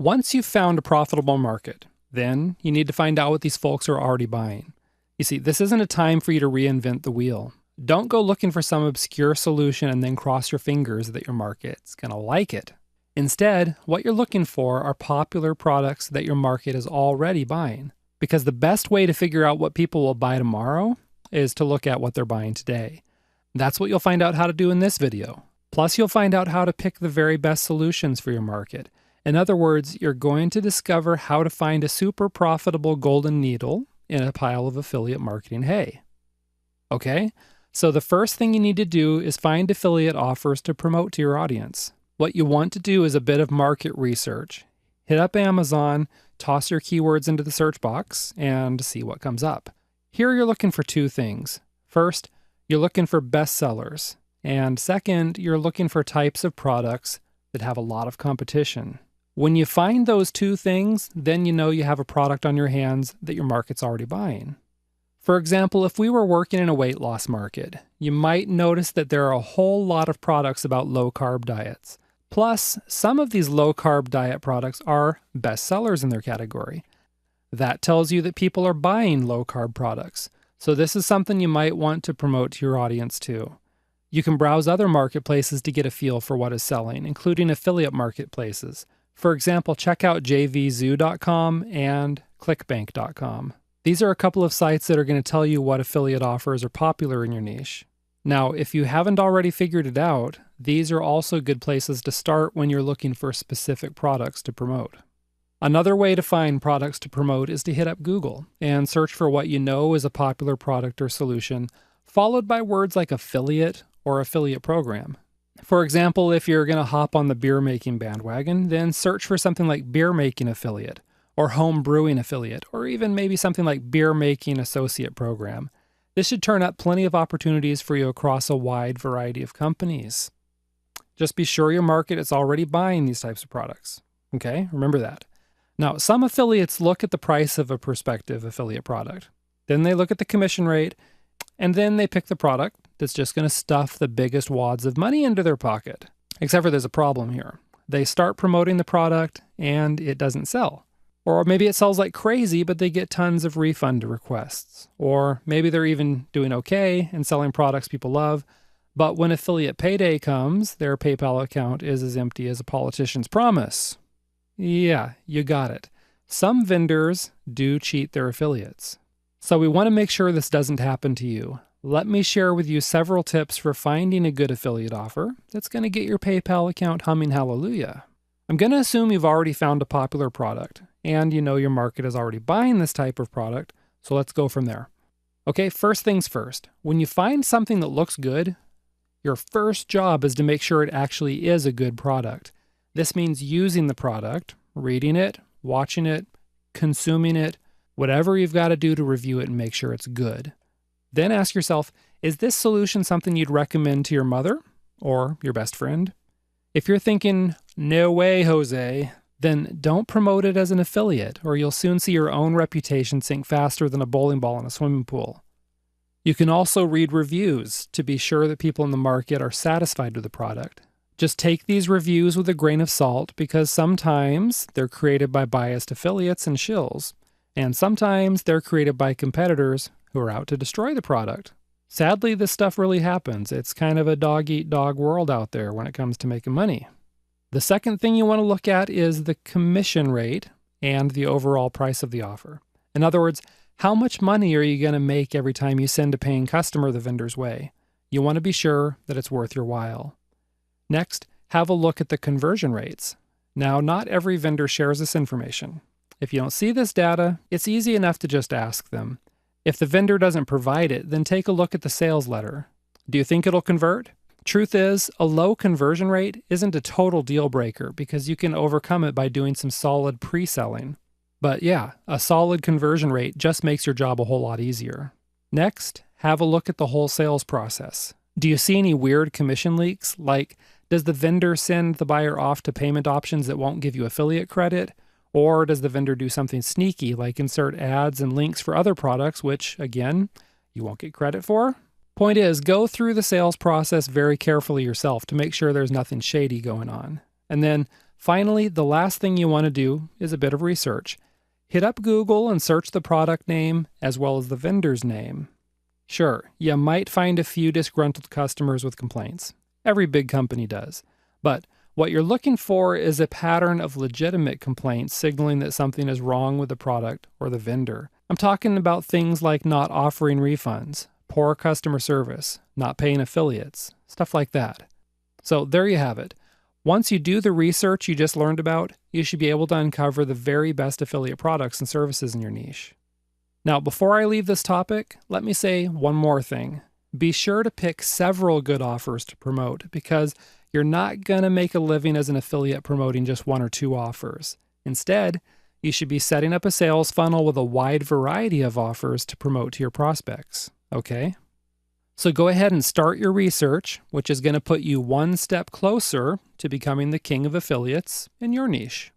Once you've found a profitable market, then you need to find out what these folks are already buying. You see, this isn't a time for you to reinvent the wheel. Don't go looking for some obscure solution and then cross your fingers that your market's going to like it. Instead, what you're looking for are popular products that your market is already buying. Because the best way to figure out what people will buy tomorrow is to look at what they're buying today. That's what you'll find out how to do in this video. Plus, you'll find out how to pick the very best solutions for your market. In other words, you're going to discover how to find a super profitable golden needle in a pile of affiliate marketing hay. Okay? So the first thing you need to do is find affiliate offers to promote to your audience. What you want to do is a bit of market research. Hit up Amazon, toss your keywords into the search box, and see what comes up. Here you're looking for two things. First, you're looking for bestsellers. And second, you're looking for types of products that have a lot of competition. When you find those two things, then you know you have a product on your hands that your market's already buying. For example, if we were working in a weight loss market, you might notice that there are a whole lot of products about low-carb diets. Plus, some of these low-carb diet products are bestsellers in their category. That tells you that people are buying low-carb products. So this is something you might want to promote to your audience too. You can browse other marketplaces to get a feel for what is selling, including affiliate marketplaces. For example, check out jvzoo.com and clickbank.com. These are a couple of sites that are going to tell you what affiliate offers are popular in your niche. Now, if you haven't already figured it out, these are also good places to start when you're looking for specific products to promote. Another way to find products to promote is to hit up Google and search for what you know is a popular product or solution, followed by words like affiliate or affiliate program. For example, if you're going to hop on the beer making bandwagon, then search for something like beer making affiliate or home brewing affiliate, or even maybe something like beer making associate program. This should turn up plenty of opportunities for you across a wide variety of companies. Just be sure your market is already buying these types of products. Okay, remember that. Now, some affiliates look at the price of a prospective affiliate product. Then they look at the commission rate, and then they pick the product that's just going to stuff the biggest wads of money into their pocket. Except for there's a problem here. They start promoting the product, and it doesn't sell. Or maybe it sells like crazy, but they get tons of refund requests. Or maybe they're even doing okay and selling products people love, but when affiliate payday comes, their PayPal account is as empty as a politician's promise. Yeah, you got it. Some vendors do cheat their affiliates. So we want to make sure this doesn't happen to you. Let me share with you several tips for finding a good affiliate offer that's going to get your PayPal account humming hallelujah. I'm going to assume you've already found a popular product, and you know your market is already buying this type of product, so let's go from there. Okay, first things first. When you find something that looks good, your first job is to make sure it actually is a good product. This means using the product, reading it, watching it, consuming it, whatever you've got to do to review it and make sure it's good. Then ask yourself, is this solution something you'd recommend to your mother or your best friend? If you're thinking, no way, Jose, then don't promote it as an affiliate, or you'll soon see your own reputation sink faster than a bowling ball in a swimming pool. You can also read reviews to be sure that people in the market are satisfied with the product. Just take these reviews with a grain of salt because sometimes they're created by biased affiliates and shills, and sometimes they're created by competitors who are out to destroy the product. Sadly, this stuff really happens. It's kind of a dog-eat-dog world out there when it comes to making money. The second thing you want to look at is the commission rate and the overall price of the offer. In other words, how much money are you going to make every time you send a paying customer the vendor's way? You want to be sure that it's worth your while. Next, have a look at the conversion rates. Now, not every vendor shares this information. If you don't see this data, it's easy enough to just ask them. If the vendor doesn't provide it, then take a look at the sales letter. Do you think it'll convert? Truth is, a low conversion rate isn't a total deal breaker because you can overcome it by doing some solid pre-selling. But yeah, a solid conversion rate just makes your job a whole lot easier. Next, have a look at the whole sales process. Do you see any weird commission leaks? Like, does the vendor send the buyer off to payment options that won't give you affiliate credit? Or does the vendor do something sneaky like insert ads and links for other products, which, again, you won't get credit for? Point is, go through the sales process very carefully yourself to make sure there's nothing shady going on. And then Finally, the last thing you want to do is a bit of research. Hit up Google and search the product name as well as the vendor's name. Sure, you might find a few disgruntled customers with complaints. Every big company does. But what you're looking for is a pattern of legitimate complaints signaling that something is wrong with the product or the vendor. I'm talking about things like not offering refunds, poor customer service, not paying affiliates, stuff like that. So there you have it. Once you do the research you just learned about, you should be able to uncover the very best affiliate products and services in your niche. Now, before I leave this topic, let me say one more thing. Be sure to pick several good offers to promote because you're not going to make a living as an affiliate promoting just one or two offers. Instead, you should be setting up a sales funnel with a wide variety of offers to promote to your prospects. Okay? So go ahead and start your research, which is going to put you one step closer to becoming the king of affiliates in your niche.